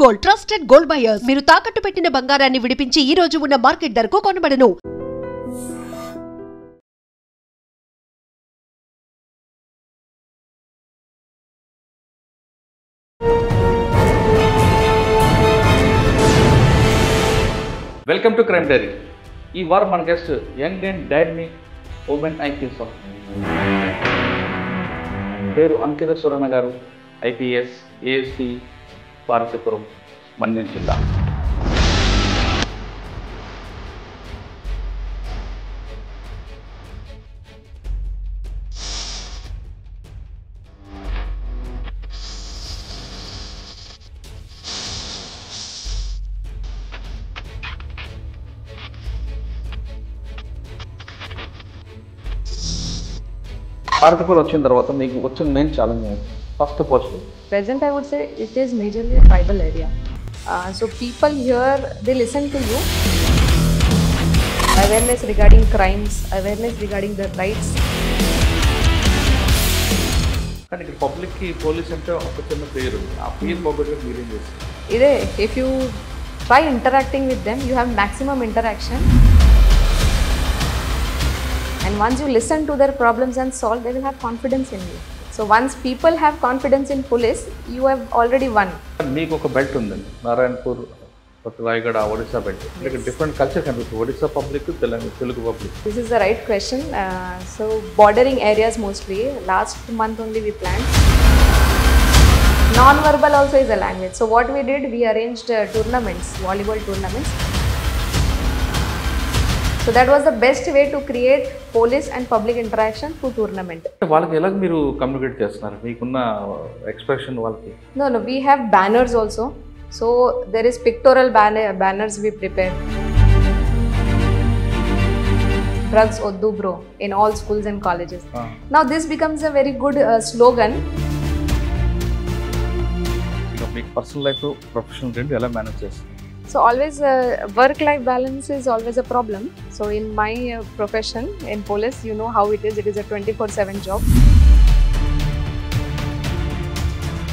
Gold, trusted gold buyers. మీరు తాకట్టు పెట్టిన బంగారాన్ని విడిపించి ఈ రోజు ఉన్న మార్కెట్ ధరకు కొనబడను. Welcome to crime diary. ఈ వారం మన guest young and dynamic women IPS పేరు అంకిత సురణ గారు. ఐపీఎస్, ఏఎస్పీ, పార్వతీపురం, మన్యం జిల్లా. పార్వతీపురం వచ్చిన తర్వాత మీకు వచ్చిన main challenge first post? Present, I would say it is majorly a tribal area. So people here, they listen to you. Awareness regarding crimes, awareness regarding their rights. కానీ ఇక్కడ పబ్లిక్కి పోలీస్ అంటే ఒక చిన్న పేరు, ఆ పేరు పబ్లిక్ మీరేం చేస్తారు? Ide, if you try interacting with them, you have maximum interaction. And once you listen to their problems and solve, they will have confidence in you. So once people have confidence in police, you have already won. మీకు ఒక belt ఉందండి, Narayanpur, Rayagada, Odisha belt. ఇక్కడ different culture కనిపిస్తుంది, Odisha public, Telugu public. This is the right question. So bordering areas mostly. Last month only we planned. Non-verbal also is a language. So what we did, we arranged tournaments, volleyball tournaments. So that was the best way to create police and public interaction through tournament. వాళ్ళకి ఎలా మీరు communicate చేస్తున్నారు? మీకున్న expression వాళ్ళకి? No, we have banners also. So there is pictorial banners we prepared. Drugs oddu bro in all schools and colleges. Now this becomes a very good slogan. మీకు personal life, professional రెండు ఎలా manage చేస్తారు? So always work-life balance is always a problem. So in my profession in police, you know how it is. It is a 24/7 job.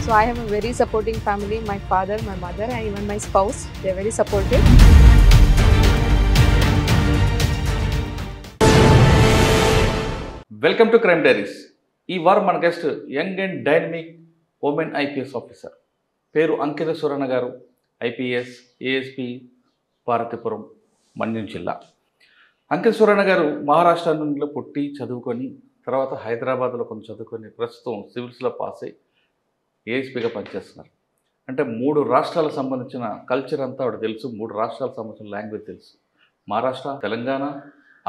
So I have a very supporting family. My father, my mother, and even my spouse. They are very supportive. Welcome to crime diaries. ఈ వారం మన guest young and dynamic women IPS officer. పేరు అంకిత సురణ గారు. IPS, ASP, Parvathipuram, మన్యం జిల్లా. అంకిత సురణ గారు మహారాష్ట్ర నుండి పుట్టి చదువుకొని తర్వాత హైదరాబాద్లో కొంచెం చదువుకొని ప్రస్తుతం సివిల్స్లో పాస్ అయ్యి ఏఎస్పీగా పనిచేస్తున్నారు. అంటే 3 రాష్ట్రాలకు సంబంధించిన కల్చర్ అంతా ఆవిడ తెలుసు, 3 రాష్ట్రాలకు సంబంధించిన లాంగ్వేజ్ తెలుసు. మహారాష్ట్ర, తెలంగాణ,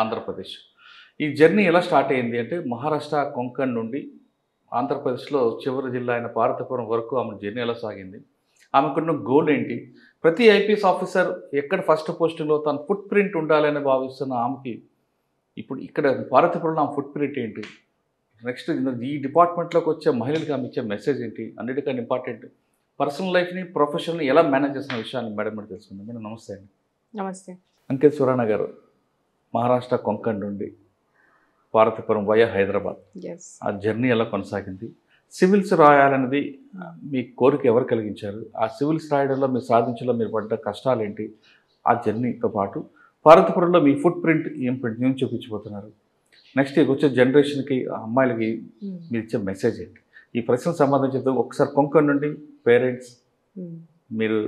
ఆంధ్రప్రదేశ్. ఈ జర్నీ ఎలా స్టార్ట్ అయ్యింది అంటే మహారాష్ట్ర కొంకణ్ నుండి ఆంధ్రప్రదేశ్లో చివరి జిల్లా అయిన పార్వతీపురం వరకు ఆమె జర్నీ ఎలా సాగింది, ఆమెకున్న గోల్ ఏంటి, ప్రతి ఐపీఎస్ ఆఫీసర్ ఎక్కడ ఫస్ట్ పోస్టింగ్లో తన ఫుట్ ప్రింట్ ఉండాలని భావిస్తున్న ఆమెకి ఇప్పుడు ఇక్కడ పార్వతీపురంలో ఆమె ఫుట్ ప్రింట్ ఏంటి, నెక్స్ట్ ఈ డిపార్ట్మెంట్లోకి వచ్చే మహిళలకు ఆమె ఇచ్చే మెసేజ్ ఏంటి, అన్నిటికన్నా ఇంపార్టెంట్ పర్సనల్ లైఫ్ని, ప్రొఫెషనల్ని ఎలా మేనేజ్ చేసిన విషయాన్ని మేడం మీరు తెలుసుకుందాం. మేడం నమస్తే అండి. Namaste. అంకిత సురణ గారు మహారాష్ట్ర కొంకణ్ నుండి పార్వతీపురం వయా హైదరాబాద్, Yes. ఆ జర్నీ ఎలా కొనసాగింది, సివిల్స్ రాయాలనేది మీ కోరిక ఎవరు కలిగించారు, ఆ సివిల్స్ రాయడంలో మీరు సాధించడంలో మీరు పడ్డ కష్టాలు ఏంటి, ఆ జర్నీతో పాటు పార్వతీపురంలో మీ ఫుట్ ప్రింట్ ఏం చూపించబోతున్నారు, నెక్స్ట్ వచ్చే జనరేషన్కి అమ్మాయిలకి మీరు ఇచ్చే మెసేజ్ ఏంటి, ఈ ప్రశ్నకు సంబంధించి ఒకసారి కొంకణ్ నుండి పేరెంట్స్, మీరు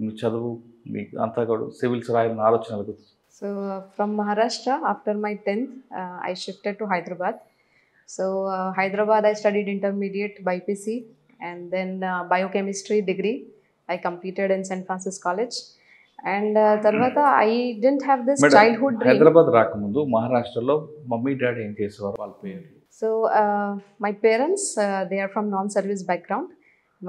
మీ చదువు, మీ అంతా కూడా సివిల్స్ రాయాలని ఆలోచన గురించి. So from Maharashtra, after my 10th, I shifted to Hyderabad. So Hyderabad, I studied intermediate BPC and then biochemistry degree. I completed in St. Francis College. And Tarvata, I didn't have this childhood dream. Hyderabad రాకముందు మహారాష్ట్రలో mummy daddy ఏం చేసేవారు, వాళ్ళ పేరు? So my parents, they are from non-service background.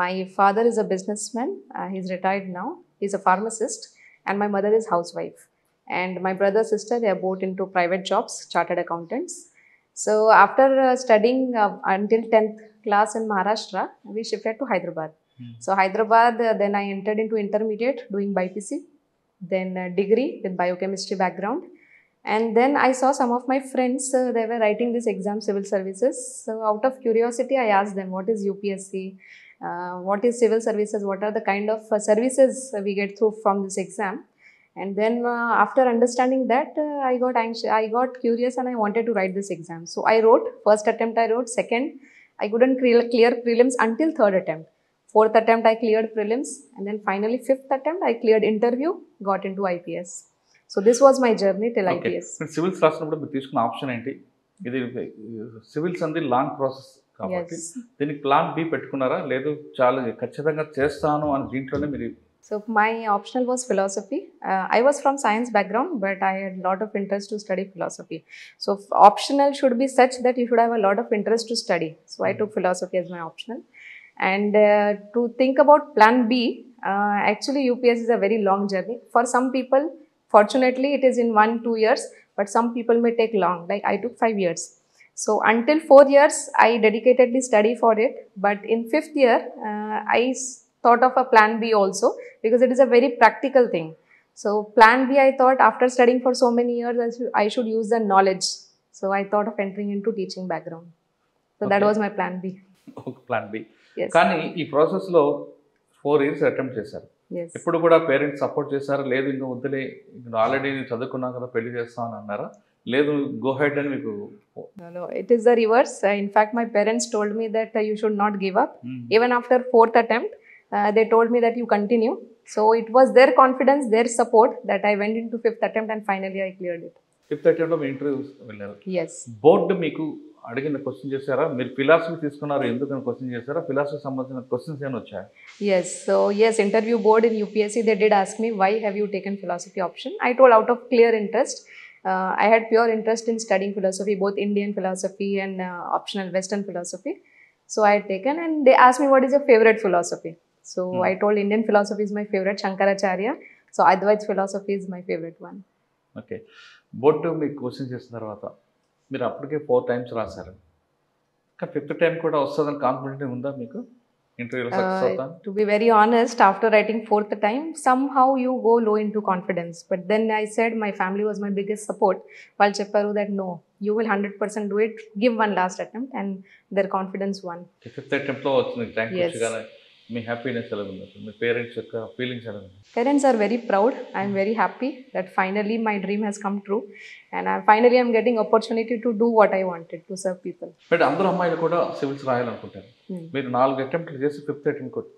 My father is a businessman. He's retired now. He's a pharmacist. And my mother is housewife. And my brother, sister, they are both into private jobs, chartered accountants. So after studying until 10th class in Maharashtra, we shifted to Hyderabad. So Hyderabad, then I entered into intermediate doing BPC, then degree with biochemistry background. And then I saw some of my friends, they were writing this exam, civil services. So out of curiosity, I asked them, what is UPSC? what is civil services, what are the kind of services we get through from this exam. And then after understanding that, I got anxious, I got curious, and I wanted to write this exam. So I wrote, first attempt I wrote, second I couldn't clear prelims until third attempt. Fourth attempt I cleared prelims, and then finally fifth attempt I cleared interview, got into IPS. So this was my journey till okay, IPS. మీరు civils రాసినప్పుడు మీరు తీసుకున్న option ఏంటి? ఇది civils అనేది long process కాబట్టి Yes. దీనికి plan B పెట్టుకున్నారా? లేదు చాలా ఖచ్చితంగా చేస్తాను అని దీంట్లోనే మీరు So my optional was philosophy. I was from science background, but I had a lot of interest to study philosophy. So optional should be such that you should have a lot of interest to study. So I took philosophy as my optional. And to think about plan B, actually UPS is a very long journey. For some people, fortunately, it is in 1-2 years, but some people may take long. Like I took 5 years. So until 4 years, I dedicatedly study for it. But in 5th year, thought of a plan B also, because it is a very practical thing. So plan B, I thought after studying for so many years, I should use the knowledge. So I thought of entering into teaching background. So that Okay. was my plan B. ఒక plan B. Yes. కానీ ఈ ప్రాసెస్లో 4 years attempt చేశారు. Yes. ఎప్పుడు కూడా parents support చేశారా? లేదు ఇంకా వద్దులే, ఇంకా ఆల్రెడీ నేను చదువుకున్నా కదా పెళ్లి చేస్తామని అన్నారా? లేదు గో హెడ్ అని మీకు No, it is the reverse. In fact, my parents told me that you should not give up. Even after 4th attempt, they told me that you continue. So it was their confidence, their support that I went into 5th attempt and finally I cleared it. 5th అటెంప్ట్లో మీ interview వెళ్ళారు. Yes. Board మీకు అడిగిన question చేశారా? మీరు philosophy తీసుకున్నారు ఎందుకని question చేశారా? ఫిలాసఫీ సంబంధించిన క్వశ్చన్స్ ఏమైనా వచ్చాయా? Yes. So yes, interview board in UPSC, they did ask me, why have you taken philosophy option? I told out of clear interest. I had pure interest in studying philosophy, both Indian philosophy and optional Western philosophy. So I had taken, and they asked me, what is your favorite philosophy? So I told Indian philosophy is my favorite, Shankaracharya. So Advaita philosophy is my favorite one. Okay, board మీకు question చేసిన తర్వాత మీరు అప్పటికే 4 times రాశారు. కానీ 5th time కూడా వస్తుందని confident ఉందా మీకు? ఇంటర్వ్యూలో సక్సెస్ అవుతాను? To be very honest, after writing 4th time, somehow you go low into confidence. But then I said my family was my biggest support. While Chepparu that no, you will 100% do it. Give one last attempt, and their confidence won. 5th అటెంప్ట్లో వచ్చింది rank Yes. వచ్చి, కానీ మీ happiness ఎలా ఉంది? మీ parents యొక్క feelings ఎలా ఉంది? Parents are very proud. I am very happy that finally my dream has come true, and finally I'm getting opportunity to do what I wanted, to serve people. But అందరూ అమ్మాయిలు కూడా civils రాయాలనుకుంటారు. మీరు 4 అటెంప్ట్లు చేసి 5th attempt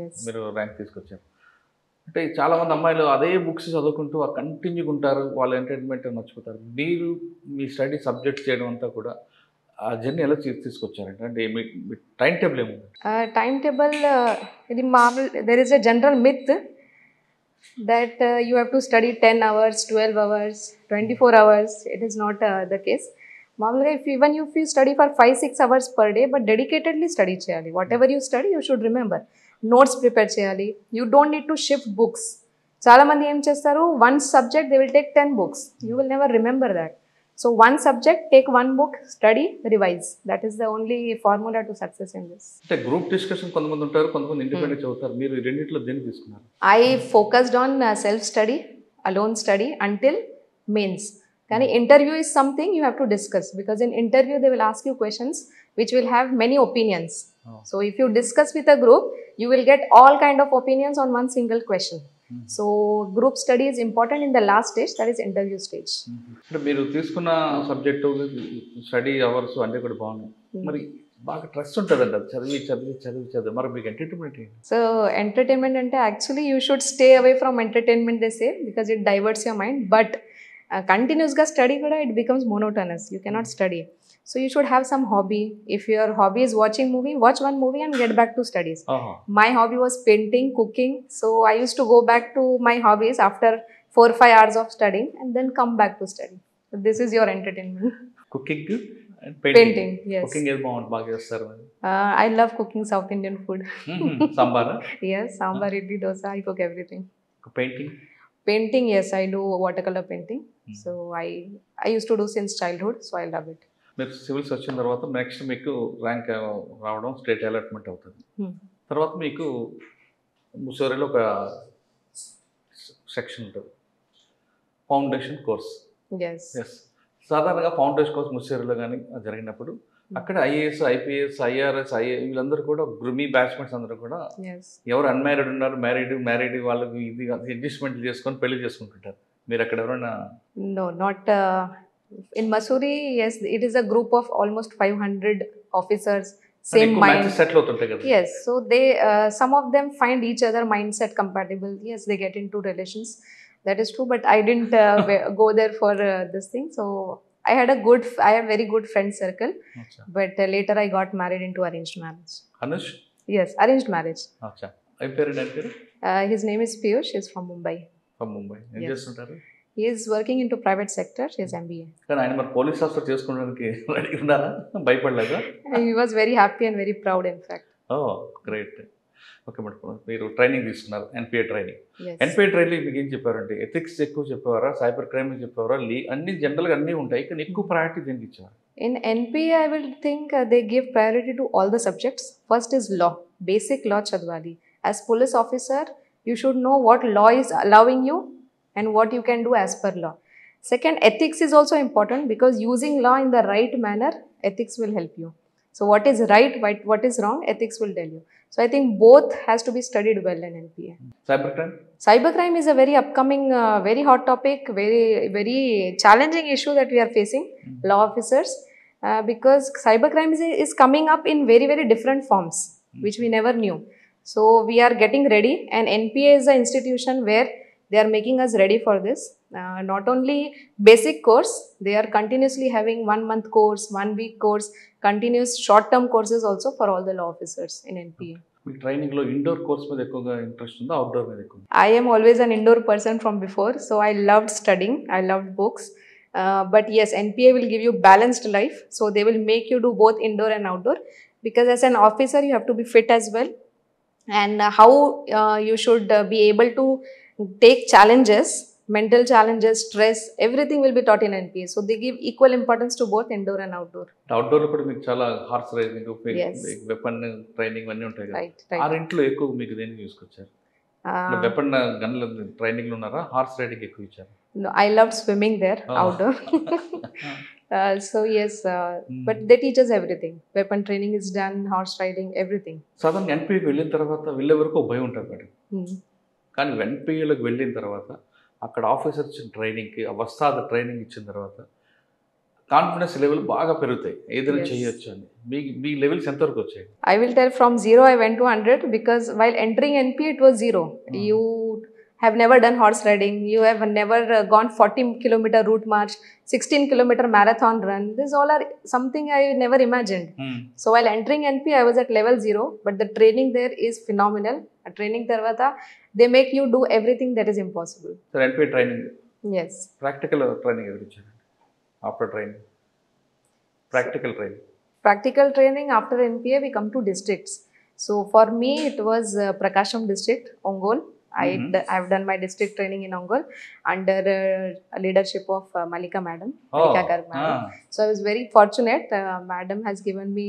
Yes. మీరు rank తీసుకొచ్చారు. అంటే చాలామంది అమ్మాయిలు అదే బుక్స్ చదువుకుంటూ కంటిన్యూగా ఉంటారు, వాళ్ళ ఎంటర్టైన్మెంట్ మర్చిపోతారు. మీరు మీ స్టడీ సబ్జెక్ట్ చేయడం అంతా కూడా ఆ జర్నీ ఎలా తీసుకొచ్చారంటే, అంటే మీ టైం టేబుల్ ఏముంది? Timetable, there is a general myth that you have to study 10 hours, 12 hours, 24 hours. It is not the case. Maamuluga, even if you study for 5-6 hours per day, but dedicatedly study cheyali. Whatever you study, you should remember. Notes prepare cheyali. You don't need to shift books. చాలా మంది ఏం చేస్తారు, one subject they will take 10 books. You will never remember that. So one subject, take one book, study, revise. That is the only formula to success in this. అంటే group discussion కొంతమంది ఉంటారు, కొంతమంది independent చదువుతారు. మీరు ఈ రెండింటిలో దేన్ని తీసుకున్నారు? I focused on self-study, alone study until mains. కానీ interview is something you have to discuss, because in interview they will ask you questions which will have many opinions. So if you discuss with a group, you will get all kind of opinions on one single question. So group study is important in the last stage, that is interview stage. అంటే మీరు తీసుకున్న subject study hours అన్నీ కూడా బాగున్నాయి. మరి బాగా stress ఉంటుందండి అది చదివి. మరి మీకు ఎంటర్టైన్మెంట్ ఏంటి? So entertainment ante actually you should stay away from entertainment, they say, because it diverts your mind. But continuous ga study kuda it becomes monotonous. You cannot study. So you should have some hobby. If your hobby is watching movie, watch one movie and get back to studies. My hobby was painting, cooking. So I used to go back to my hobbies after 4-5 hours of studying and then come back to study. So this is your entertainment. Cooking and Painting, yes. Cooking ఏది బాగా చేస్తారు? I love cooking South Indian food. సాంబారా? Yes, sambar, idli, dosa, I cook everything. Painting? Painting, yes, I do watercolor painting. So I used to do since childhood, so I love it. మీరు civils వచ్చిన తర్వాత next మీకు rank రావడం, state allotment అవుతుంది. తర్వాత మీకు ముసోరిలో ఒక section ఉంటుంది, ఫౌండేషన్ కోర్స్. Yes. ఎస్, సాధారణంగా ఫౌండేషన్ కోర్స్ ముసోరిలో కానీ జరిగినప్పుడు అక్కడ ఐఏఎస్, ఐపీఎస్, ఐఆర్ఎస్, వీళ్ళందరూ కూడా మీ బ్యాచ్మెంట్స్ అందరూ కూడా Yes. ఎవరు అన్మ్యారీడ్ ఉన్నారు, మ్యారీడ్ వాళ్ళకి ఇది అడ్జస్ట్మెంట్ చేసుకొని పెళ్లి చేసుకుంటుంటారు. మీరు అక్కడ ఎవరైనా No, not in Mussoorie. Yes, it is a group of almost 500 officers, same mind. Matches settle అవుతుంటాయి కదా? Yes, so they some of them find each other mindset compatible. Yes, they get into relations. That is true, but I didn't go there for this thing. So I had very good friend circle, అచ్చా. but later I got married into arranged marriage. Anush Yes, arranged marriage. అచ్చా. ఏం పేరు ఆయన పేరు? His name is Piyush. He's from Mumbai. From Mumbai. ఏం Yes. చేస్తుంటారు? He is working into private sector. He has MBA. కానీ ఆయన మరి పోలీస్ ఆఫీసర్ చేసుకోవడానికి రెడీ ఉన్నారా? భయపడలేదా? He was very happy and very proud, in fact. Oh great. Okay madam, మీరు training తీసుకున్నారు, NPA training. Yes. NPA training మీకు ఏం చెప్పారంటే ఎథిక్స్ ఎక్కువ చెప్పేవారా, సైబర్ క్రైమ్ చెప్పేవారా, అన్ని జనరల్గా అన్నీ ఉంటాయి, కానీ ఎక్కువ ప్రయారిటీ దేనికి ఇచ్చారు? In NPA, I will think they give priority to all the subjects. First is law, basic law chadwali. As police officer, you should know what law is allowing you and what you can do as per law. Second, ethics is also important because using law in the right manner, ethics will help you. So what is right, what is wrong, ethics will tell you. So I think both has to be studied well in NPA. Cyber crime? Cybercrime is a very upcoming, very hot topic, very challenging issue that we are facing, law officers, because cybercrime is coming up in very, very different forms, which we never knew. So we are getting ready, and NPA is the institution where they are making us ready for this. Not only basic course, they are continuously having 1 month course, 1 week course, continuous short-term courses also for all the law officers in NPA. మీ ట్రైనింగ్లో indoor course మీద ఎక్కువగా interest ఉందా, outdoor మీద ఎక్కువ? I am always an indoor person from before, so I loved studying, I loved books. But yes, NPA will give you balanced life, so they will make you do both indoor and outdoor, because as an officer you have to be fit as well, and how you should be able to take challenges, mental challenges, stress, everything will be taught in NPA. So they give equal importance to both indoor and outdoor. అవుట్డోర్లో కూడా మీకు చాలా horse riding, Yes. Weapon training అన్నీ ఉంటాయి కదా? Right, right. ఆరింట్లో ఎక్కువ మీకు దేనికి తీసుకొచ్చారు? వెపన్ గన్ల ట్రైనింగ్లు ఉన్నారా, హార్స్ రైడింగ్ ఎక్కువ ఇచ్చారు? No, I loved swimming there, Oh. outdoor. So yes, but they teach us everything. Weapon training is done, horse riding, everything. సాధారణంగా ఎన్పిఏకి వెళ్ళిన తర్వాత వెళ్ళే వరకు ఒక భయం ఉంటుంది మేడం. Hmm. కానీ ఎన్పిఏలకు వెళ్ళిన తర్వాత అక్కడ ఆఫీసర్ ఇచ్చిన ట్రైనింగ్కి, వస్తాద ట్రైనింగ్ ఇచ్చిన తర్వాత కాన్ఫిడెన్స్ లెవెల్ బాగా పెరుగుతాయి, ఏదైనా Yes. చేయొచ్చు అని. మీ levels ఎంతవరకు వచ్చాయి? I will tell from 0 I went to 100, because while entering NPA it was 0. You have never done horse riding, you have never gone 40-kilometer route march, 16-kilometer marathon run. These all are something I never imagined. So while entering NPA I was at level 0, but the training there is phenomenal. A training tarvata they make you do everything that is impossible. Sir NPA training, Yes. Practical training ఎవరు ఇచ్చారు? After training practical training. Practical training after NPA we come to districts. So for me it was Prakasham district, Ongole. I've done my district training in Ongole under leadership of Malika madam, Malika Garg madam. So I was very fortunate. Madam has given me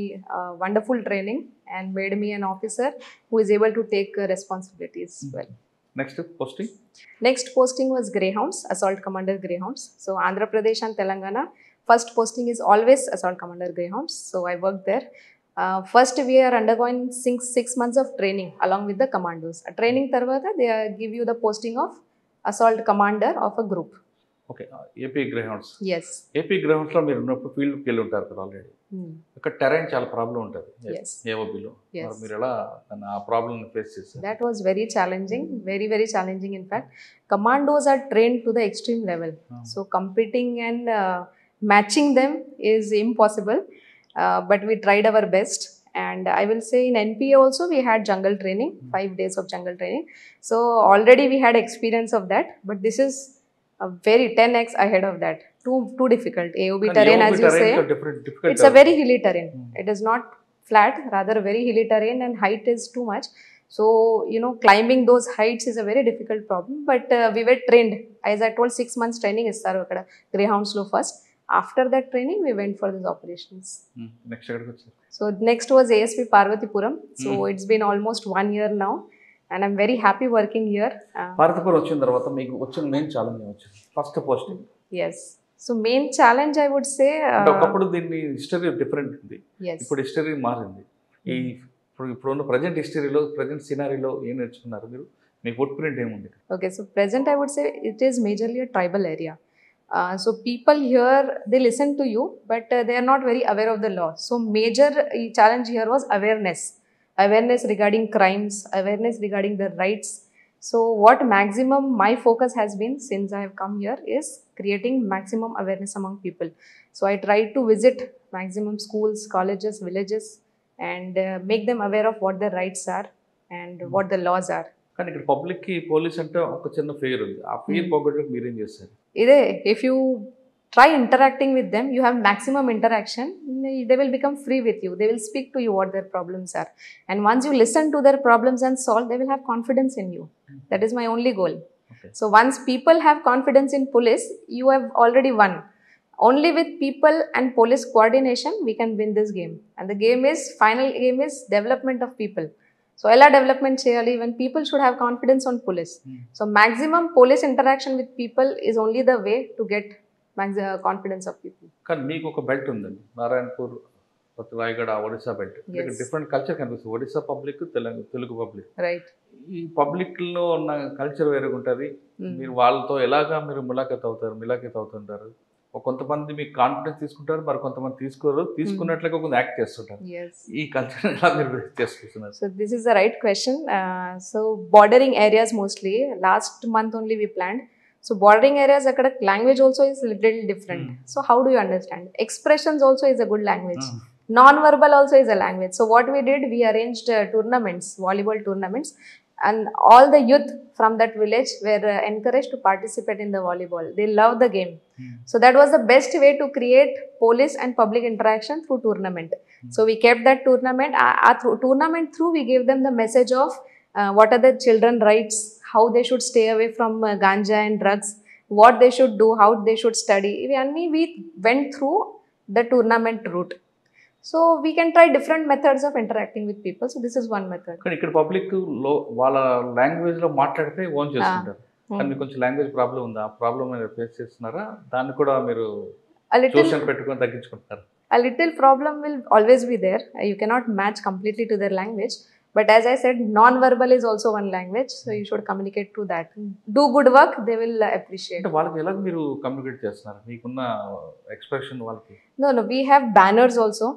wonderful training and made me an officer who is able to take responsibilities well. Next posting? Next posting was Greyhounds, Assault Commander Greyhounds. So Andhra Pradesh and Telangana, first posting is always Assault Commander Greyhounds. So I worked there. First we are undergoing 6 months of training along with the commandos. A training tarvata they give you the posting of Assault Commander of a group. Okay. AP Greyhounds. Yes. AP గ్రేహౌండ్స్లో మీరు ఉన్నప్పుడు ఫీల్డ్కి వెళ్ళి ఉంటారు కదా already. అక్కడ terrain చాలా problem ఉంటుంది Yes. ఏఓబిలో. Yes. మీరు ఎలా ఆ ప్రాబ్లమ్ ఫేస్ చేస్తారు? That was very challenging, very, very challenging. In fact, commandos are trained to the extreme level. So competing and matching them is impossible. But we tried our best, and I will say in NPA also we had jungle training, 5 days of jungle training. So already we had experience of that, but this is a very 10x ahead of that. Too difficult. AOB terrain, as you say, difficult. it's a very hilly terrain. It is not flat, rather very hilly terrain, and height is too much. So climbing those heights is a very difficult problem. But we were trained, as I told, 6 months training istaru akkada Greyhounds lo first. After that training, we went for these operations. Next ఎక్కడికి వచ్చారు? So next was ASP Parvatipuram. So it's been almost 1 year now, and I'm very happy working here. Parvathipuram వచ్చిన తర్వాత మీకు వచ్చిన main challenge వచ్చింది first posting. Yes. So main challenge I would say, అంటే ఒకప్పుడు దీన్ని హిస్టరీ డిఫరెంట్ ఉంది, yes. ఇప్పుడు హిస్టరీ మారింది. ఈ ఇప్పుడున్న ప్రజెంట్ హిస్టరీలో ప్రజెంట్ సినారీలో ఏం నేర్చుకున్నారు మీరు? మీ ఫుట్ ప్రింట్ ఏముంది? Okay, so present I would say it is majorly a tribal area. So people here, they listen to you, but they are not very aware of the law. So major challenge here was awareness regarding crimes, awareness regarding the rights. So what maximum my focus has been since I have come here is creating maximum awareness among people. So I try to visit maximum schools, colleges, villages, and make them aware of what their rights are and what the laws are. కానీ ఇక్కడ పబ్లిక్కి police అంటే ఒక చిన్న fair ఉంది. ఆ fair పోగొట్టడానికి మీరేం చేస్తారు? If you try interacting with them, you have maximum interaction, they will become free with you. They will speak to you what their problems are. And once you listen to their problems and solve, they will have confidence in you. That is my only goal. Okay. So once people have confidence in police, you have already won. Only with people and police coordination, we can win this game. And the final game is development of people. So ela development cheyali when people should have confidence on police. So maximum police interaction with people is only the way to get confidence of people. కానీ మీకు ఒక belt ఉందండి, Narayanpur, Rayagada, Odisha belt. ఇక్కడ different culture కనిపిస్తుంది. Odisha public, Telugu public. Right. ఈ పబ్లిక్లో ఉన్న culture వేరేగా ఉంటుంది. మీరు వాళ్ళతో ఎలాగా మీరు మిలాఖత్ అవుతుంటారు? కొంతమంది మీకు కాన్ఫిడెన్స్ తీసుకుంటారు, మరి కొంతమంది తీసుకోరు. తీసుకున్నట్లుగా కొంచెం యాక్ట్ చేస్తుంటారు. ఈ కల్చర్ ఎలా మీరు చేసుకుంటున్నారు? So this is the right question. So bordering areas mostly. Last month only we planned. So bordering areas, akkada language also is little different. So how do you understand? Expressions also is a good language. Non-verbal also is a language. So what we did, we arranged tournaments, volleyball tournaments, and all the youth from that village were encouraged to participate in the volleyball. They love the game. So that was the best way to create police and public interaction through tournament. So we kept that tournament. Tournament through, we gave them the message of what are the children rights, how they should stay away from ganja and drugs, what they should do, how they should study. We went through the tournament route. So we can try different methods of interacting with people. So this is one method. కానీ ఇక్కడ public వాళ్ళ లాంగ్వేజ్లో మాట్లాడితే own చేసుకుంటారు. కానీ మీకు కొంచెం language problem ఉందా? ఆ ప్రాబ్లం మీరు ఫేస్ చేస్తున్నారా? దాన్ని కూడా మీరు ట్యూషన్ పెట్టుకొని తగ్గించుకుంటారు? A little problem will always be there. You cannot match completely to their language. But as I said, non-verbal is also one language. So you should communicate through that. Do good work, they will appreciate. అంటే వాళ్ళకి ఎలా మీరు communicate చేస్తున్నారు? మీకున్న expression వాళ్ళకి? No, we have banners also.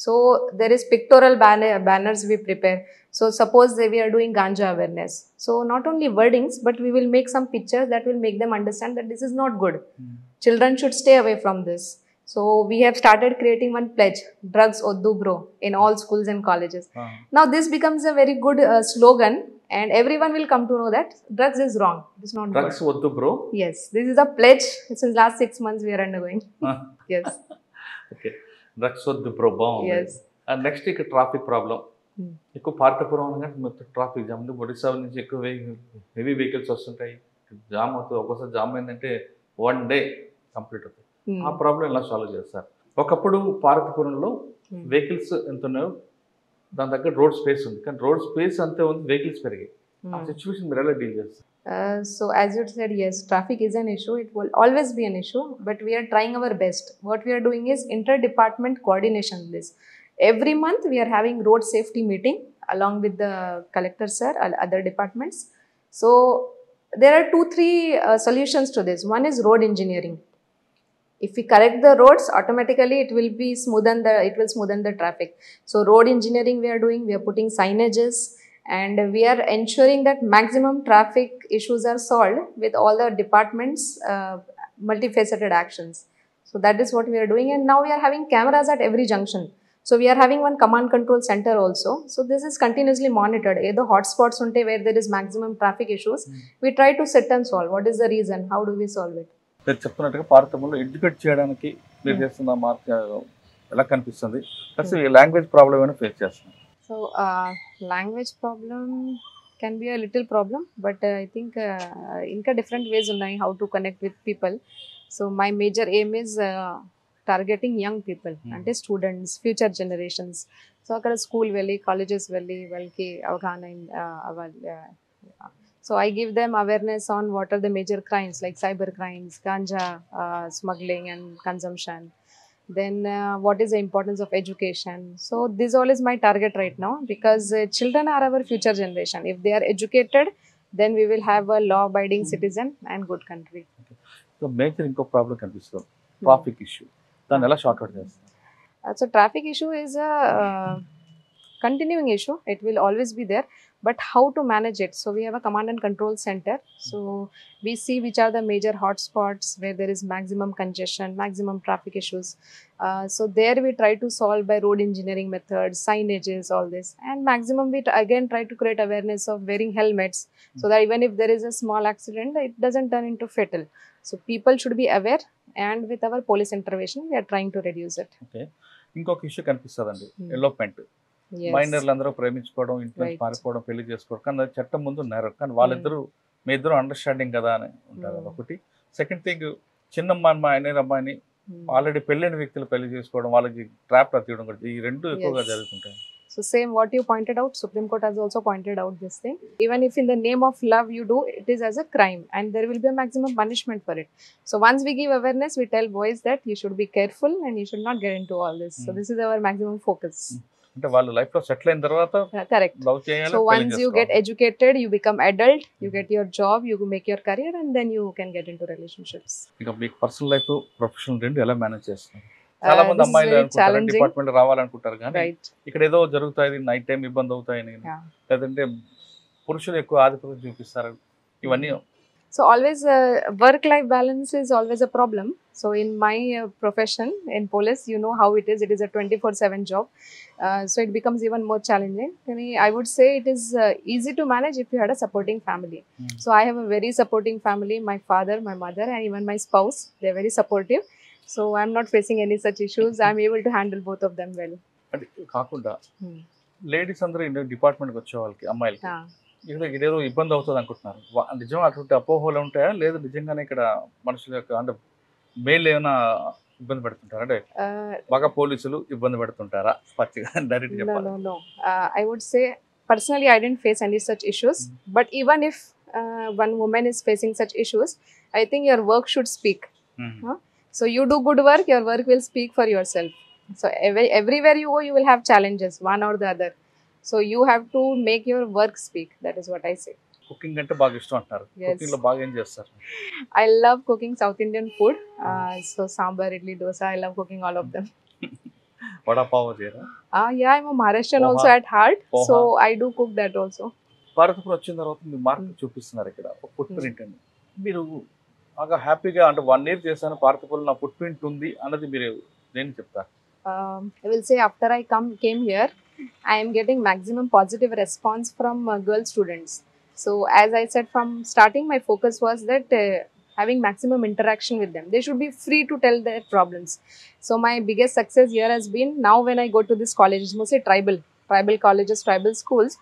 So there is pictorial banners we prepare. So suppose we are doing ganja awareness. So not only wordings, but we will make some pictures that will make them understand that this is not good. Children should stay away from this. So we have started creating one pledge, drugs oddu bro, in all schools and colleges. Now this becomes a very good slogan, and everyone will come to know that drugs is wrong. It is not good. Drugs oddu bro? Yes, this is a pledge. Since last 6 months we are undergoing. Yes. Okay. Drugs వద్దు bro, బాగుంది. And next ఇక్కడ traffic problem ఎక్కువ. పార్తపురం అనగానే మొత్తం traffic jam ఉంది. ఒడిశా నుంచి ఎక్కువ heavy vehicles వస్తుంటాయి, జామ్ అవుతుంది. ఒక్కోసారి జామ్ అయిందంటే 1 day కంప్లీట్ అవుతుంది. ఆ ప్రాబ్లం ఎలా సాల్వ్ చేస్తారు? ఒకప్పుడు పార్తపురంలో వెహికల్స్ ఎంత ఉన్నాయో దాని దగ్గర రోడ్ స్పేస్ ఉంది, కానీ రోడ్ స్పేస్ అంతే ఉంది, వెహికల్స్ పెరిగాయి. ఆ సిచ్యువేషన్ మీరు ఎలా డీల్ చేస్తారు? So as you said, yes, traffic is an issue. It will always be an issue, but we are trying our best. What we are doing is inter-department coordination in this. Every month we are having road safety meeting along with the collector sir, other departments. So there are 2-3 solutions to this. One is road engineering. If we correct the roads, automatically it will smoothen the traffic. So road engineering we are doing. We are putting signages, and we are ensuring that maximum traffic issues are solved with all the departments' multifaceted actions. So that is what we are doing, and now we are having cameras at every junction. So we are having one command control center also. So this is continuously monitored. Either hotspots unte where there is maximum traffic issues, we try to sit and solve. What is the reason? How do we solve it? మీరు చెప్తున్నట్టుగా భారతంలో educate చేయడానికి మీరు చేస్తున్న mark ఎలా కనిపిస్తుంది? Plus language problem ఏమైనా face చేస్తున్నారు? So language problem can be a little problem, but I think inka different ways unnai how to connect with people. So my major aim is targeting young people, ante students, future generations. So akkada school velli, colleges velli, valki avagana avali. So I give them awareness on what are the major crimes like cyber crimes, ganja smuggling and consumption. Then what is the importance of education? So this all is my target right now, because children are our future generation. If they are educated, then we will have a law abiding citizen and good country. So major ఇంకో problem కనిపిస్తుంది, traffic issue. దాన్ని ఎలా sort out చేస్తారు? So traffic issue is a continuing issue. It will always be there, but how to manage it? So we have a command and control center. So we see which are the major hotspots where there is maximum congestion, maximum traffic issues. So there we try to solve by road engineering methods, signages, all this. And maximum we again try to create awareness of wearing helmets, so that even if there is a small accident, it doesn't turn into fatal. So people should be aware, and with our police intervention, we are trying to reduce it. Okay, ఇంకొక issue కనిపిస్తుందండి, elopement. Yes. మైనర్లు అందరూ ప్రేమించుకోవడం, ఇంట్లో Right. పారిపోవడం, పెళ్లి చేసుకోవడం. కానీ అది చట్టం ముందు నేరం. కానీ వాళ్ళిద్దరూ మీ ఇద్దరు అండర్స్టాండింగ్ కదా అని ఉంటారు. ఒకటి. సెకండ్ థింగ్, చిన్న మైనర్ అమ్మాయిని ఆల్రెడీ పెళ్ళైన వ్యక్తులు పెళ్లి చేసుకోవడం, వాళ్ళకి ట్రాప్ తీయడం కూడా, ఈ రెండు ఎక్కువగా Yes. జరుగుతుంటాయి. So same what you pointed out, Supreme Court has also pointed out this thing. Even if in the name of love you do, it is as a crime, and there will be a maximum punishment for it. So once we give awareness, we tell boys that you should be careful and you should not get into all this. So this is our maximum focus. అంటే వాళ్ళు life లో settle అయిన తర్వాత Correct. Love చేయాలి, So పెళ్లి once you get చేసుకోవాలి. educated, you become adult, you get your job, you make your career, and then you can get into relationships. ఇక మీకు పర్సనల్ లైఫ్, ప్రొఫెషనల్ రెండు ఎలా మేనేజ్ చేస్తారు? చాలా మంది This is అమ్మాయిలు very అనుకుంటారు challenging. డిపార్ట్మెంట్ రావాలనుకుంటారు, కానీ Right. ఇక్కడ ఏదో జరుగుతాయి, నైట్ టైం ఇబ్బంది అవుతాయని, Yeah. లేదంటే పురుషులు ఎక్కువ ఆధిపత్యం చూపిస్తారు, ఇవన్నీ. So always work-life balance is always a problem. So in my profession in police, you know how it is. It is a 24/7 job. So it becomes even more challenging. I would say it is easy to manage if you had a supporting family. So I have a very supporting family. My father, my mother, and even my spouse. They're very supportive. So I'm not facing any such issues. I'm able to handle both of them well. అంటే కాకుండా ladies అందరూ డిపార్ట్మెంట్కి వచ్చే వాళ్ళకి, అమ్మాయిలకి ఇదేదో ఇబ్బంది అవుతుంది అనుకుంటున్నారు. నిజం అటువంటి అపోహలు ఉంటాయా, లేదు నిజంగానే ఇక్కడ మనుషుల యొక్క అంటే మేల్ ఏమైనా ఇబ్బంది పెడుతుంటారా? అంటే బాగా పోలీసులు ఇబ్బంది పెడుతుంటారా? పచ్చిగా డైరెక్ట్ చెప్పాలి. No. I would say personally, I didn't face any such issues. But even if one woman is facing such issues, I think your work should speak. So you do good work, your work will speak for yourself. So everywhere you go, you will have challenges, one or the other. So you have to make your work speak. That is what I say. Cooking అంటే బాగా ఇష్టం అంటారు. Yes. Cooking లో బాగా ఏం చేస్తారు? I love cooking South Indian food. So sambar, idli, dosa, I love cooking all of them. Vada pav చేయరా? Yeah, I'm a Maharashtrian Poha. also at heart. Poha. So I do cook that also. Bharathapuram వచ్చిన తర్వాత మీ market చూపిస్తున్నారు ఇక్కడ, ఒక foot print అని. మీరు బాగా హ్యాపీగా అంటే 1 year చేశాను భారతపురం, నా ఫుట్ ప్రింట్ ఉంది అన్నది మీరు దేని చెప్తారు? I will say after I came here, I am getting maximum positive response from girl students. So as I said from starting, my focus was that having maximum interaction with them. They should be free to tell their problems. So my biggest success here has been, now when I go to this college, it's mostly tribal colleges, tribal schools.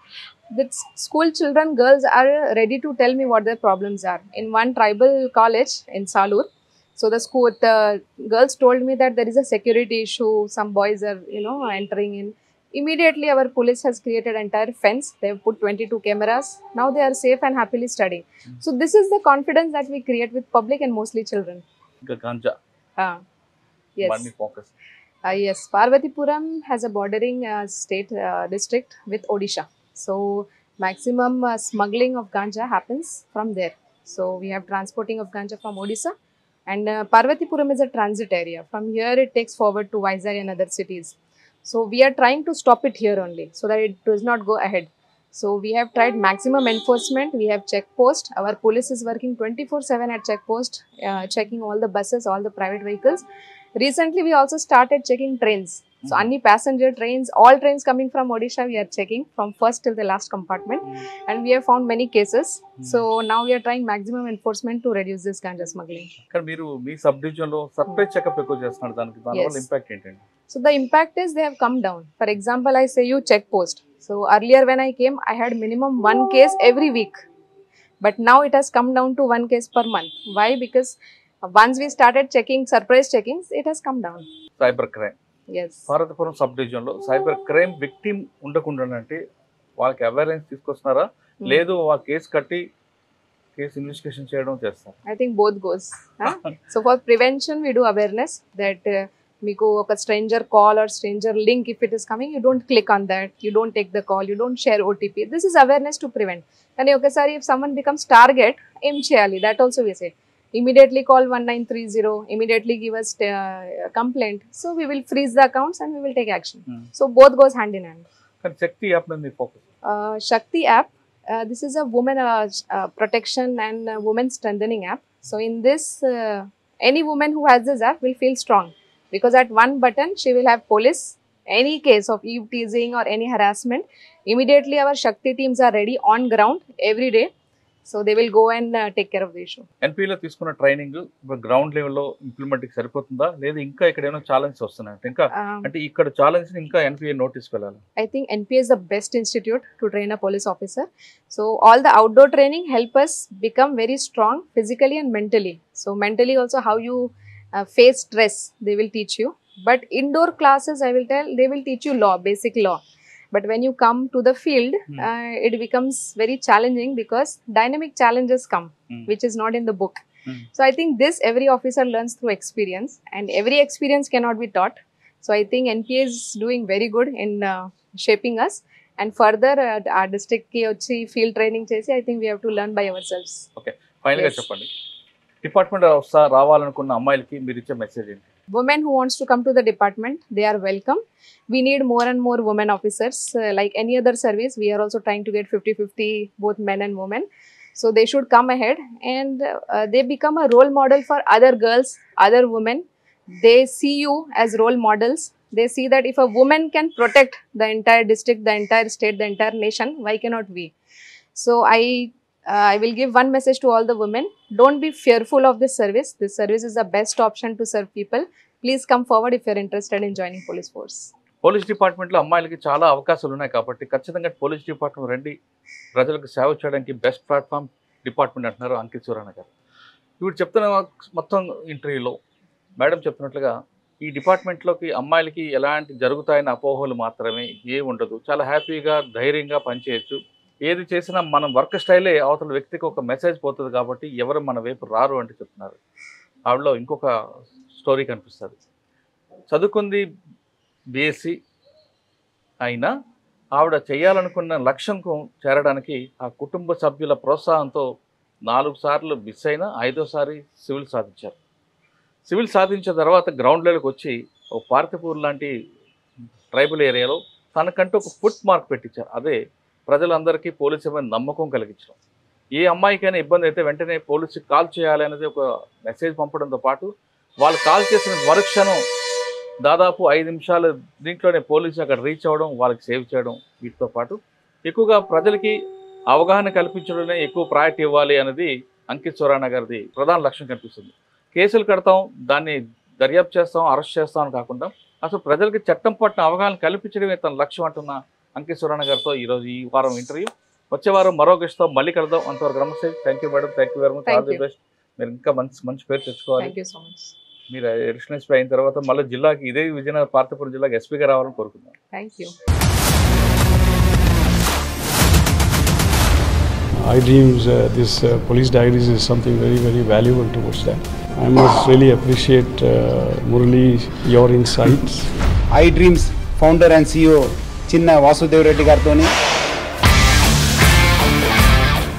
The school children, girls are ready to tell me what their problems are. In one tribal college in Salur, so the girls told me that there is a security issue. Some boys are, entering in. Immediately, our police has created entire fence. They have put 22 cameras. Now they are safe and happily studying. So this is the confidence that we create with public and mostly children. ఇంకా ganja Yes. Money focus. Yes, Parvatipuram has a bordering state district with Odisha. So maximum smuggling of ganja happens from there. So we have transporting of ganja from Odisha, and Parvatipuram is a transit area. From here it takes forward to Vizag and other cities. So we are trying to stop it here only, so that it does not go ahead. So we have tried maximum enforcement. We have check post. Our police is working 24/7 at check post, checking all the buses, all the private vehicles. Recently, we also started checking trains. So, any passenger trains, all trains coming from Odisha, we are checking from first till the last compartment. And we have found many cases. So, now we are trying maximum enforcement to reduce this ganja smuggling. కానీ మీరు మీ sub division లో surprise checkup ఎక్కువ చేస్తున్నారు, దానివల్ల Yes. Impact ఏంటండి? So, the impact is they have come down. For example, I say you check post. So, earlier when I came, I had minimum 1 case every week. But now it has come down to 1 case per month. Why? Because once we started checking, surprise checkings, it has come down. Cyber crime. Yes. Bharathapuram sub division లో cyber crime victim ఉండకుండా అంటే వాళ్ళకి awareness తీసుకొస్తున్నారా, లేదు ఆ case కట్టి case investigation చేయడం చేస్తారు? I think both goes. Huh? So for prevention, we do awareness that మీకు ఒక stranger call or stranger link if it is coming, you don't click on that, you don't take the call, you don't share OTP. This is awareness to prevent. కానీ ఒకసారి if someone becomes target, ఏం చేయాలి? That also we say. Immediately call 1930, immediately give us complaint. So we will freeze the accounts and we will take action. So both goes hand in hand. కానీ శక్తి app మీద మీ focus? Shakti app, this is a woman protection and woman strengthening app. So in this, any woman who has this app will feel strong because at one button she will have police. Any case of eve teasing or any harassment, immediately our Shakti teams are ready on ground every day. So they will go and take care of the issue. ఎన్పిలో తీసుకున్న training ground లెవెల్లో ఇంప్లిమెంట్కి సరిపోతుందా లేదా ఇంకా ఇక్కడ ఏమైనా challenges వస్తున్నాయి? ఇంకా అంటే ఇక్కడ ఛాలెంజ్ ఇంకా ఎన్పిఏ నోటీస్ వెళ్ళాలి. I think NPA is the best institute to train a police officer. So all the outdoor training help us become very strong physically and mentally. So mentally also how you face stress, they will teach you. But indoor classes, I will tell, they will teach you law, basic law. But when you come to the field, it becomes very challenging because dynamic challenges come, which is not in the book. So I think this every officer learns through experience, and every experience cannot be taught. So I think NPA is doing very good in shaping us. And further, our district ki వచ్చి field training చేసి, I think we have to learn by ourselves. Okay, ఫైనల్గా చెప్పండి, department రావాలనుకున్న అమ్మాయిలకి మీరు ఇచ్చే message ఏంటి? Women who wants to come to the department, they are welcome. We need more and more women officers. Like any other service, we are also trying to get 50-50, both men and women. So they should come ahead and they become a role model for other girls, other women. They see you as role models. They see that if a woman can protect the entire district, the entire state, the entire nation, why cannot we? So I will give one message to all the women. Don't be fearful of this service. This service is the best option to serve people. Please come forward if you are interested in joining police force. Police డిపార్ట్మెంట్లో అమ్మాయిలకి చాలా అవకాశాలు ఉన్నాయి కాబట్టి ఖచ్చితంగా police department రండి, ప్రజలకు సేవ చేయడానికి బెస్ట్ ప్లాట్ఫామ్ డిపార్ట్మెంట్ అంటున్నారు అంకిత్ సురాణ గారు. ఇప్పుడు చెప్తున్న మొత్తం ఇంటర్వ్యూలో మేడం చెప్తున్నట్లుగా ఈ డిపార్ట్మెంట్లోకి అమ్మాయిలకి ఎలాంటి జరుగుతాయన్న అపోహలు మాత్రమే ఏమి ఉండదు. చాలా హ్యాపీగా ధైర్యంగా పనిచేయచ్చు. ఏది చేసినా మనం వర్క్ స్టైలే అవతల వ్యక్తికి ఒక మెసేజ్ పోతుంది కాబట్టి ఎవరు మన వైపు రారు అంటే చెప్తున్నారు. ఆవిడలో ఇంకొక స్టోరీ కనిపిస్తుంది. చదువుకుంది బీఎస్సీ అయినా ఆవిడ చేయాలనుకున్న లక్ష్యంకు చేరడానికి ఆ కుటుంబ సభ్యుల ప్రోత్సాహంతో 4 సార్లు మిస్ అయినా 5వసారి సివిల్ సాధించారు. సివిల్ సాధించిన తర్వాత గ్రౌండ్ లెవెల్కి వచ్చి ఒక పార్తిపూర్ లాంటి ట్రైబల్ ఏరియాలో తనకంటూ ఒక ఫుట్ మార్క్ పెట్టించారు. అదే ప్రజలందరికీ పోలీసు ఏమైనా నమ్మకం కలిగించడం. ఏ అమ్మాయికైనా ఇబ్బంది అయితే వెంటనే పోలీసుకి కాల్ చేయాలి అనేది ఒక మెసేజ్ పంపడంతో పాటు వాళ్ళు కాల్ చేసిన మరుక్షణం దాదాపు 5 నిమిషాలు దీంట్లోనే పోలీసు అక్కడ రీచ్ అవ్వడం, వాళ్ళకి సేవ్ చేయడం, వీటితో పాటు ఎక్కువగా ప్రజలకి అవగాహన కల్పించడమే ఎక్కువ ప్రయారిటీ ఇవ్వాలి అనేది అంకిత్ సురాణ గారిది ప్రధాన లక్ష్యం కనిపిస్తుంది. కేసులు కడతాం, దాన్ని దర్యాప్తు చేస్తాం, అరెస్ట్ చేస్తాం అని కాకుండా అసలు ప్రజలకి చట్టం పట్ల అవగాహన కల్పించడమే తన లక్ష్యం అంటున్న అంకిత్ సురాణ గారితో ఈరోజు ఈ వారం ఇంటర్వ్యూ. వచ్చే వారం మరో గెస్ట్తో మళ్ళీ కలుద్దాం. అంతవరకు నమస్తే. Thank you madam, thank you very much, all the best. మీరు ఇంకా మంచి పేరు తెచ్చుకోవాలి. Thank you so much. మీరు అడిషనల్ ఎస్పీ అయిన తర్వాత మళ్ళీ జిల్లాకి ఇదే విజయనగరం పార్తీపురం జిల్లాకి ఎస్పీగా రావాలని కోరుకుంటున్నాను. Thank you. iDreams, this police diaries is something very, very valuable towards that. I must really appreciate Murali, your insights. iDreams founder and CEO Chinna Vasudev Reddy gartoni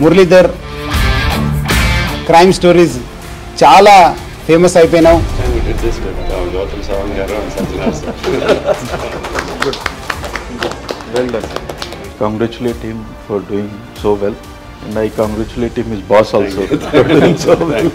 Muralidhar crime stories చాలా famous అయిపోయినావు. Well done. Congratulate him for doing so well, and I congratulate him, his boss also, for doing so well.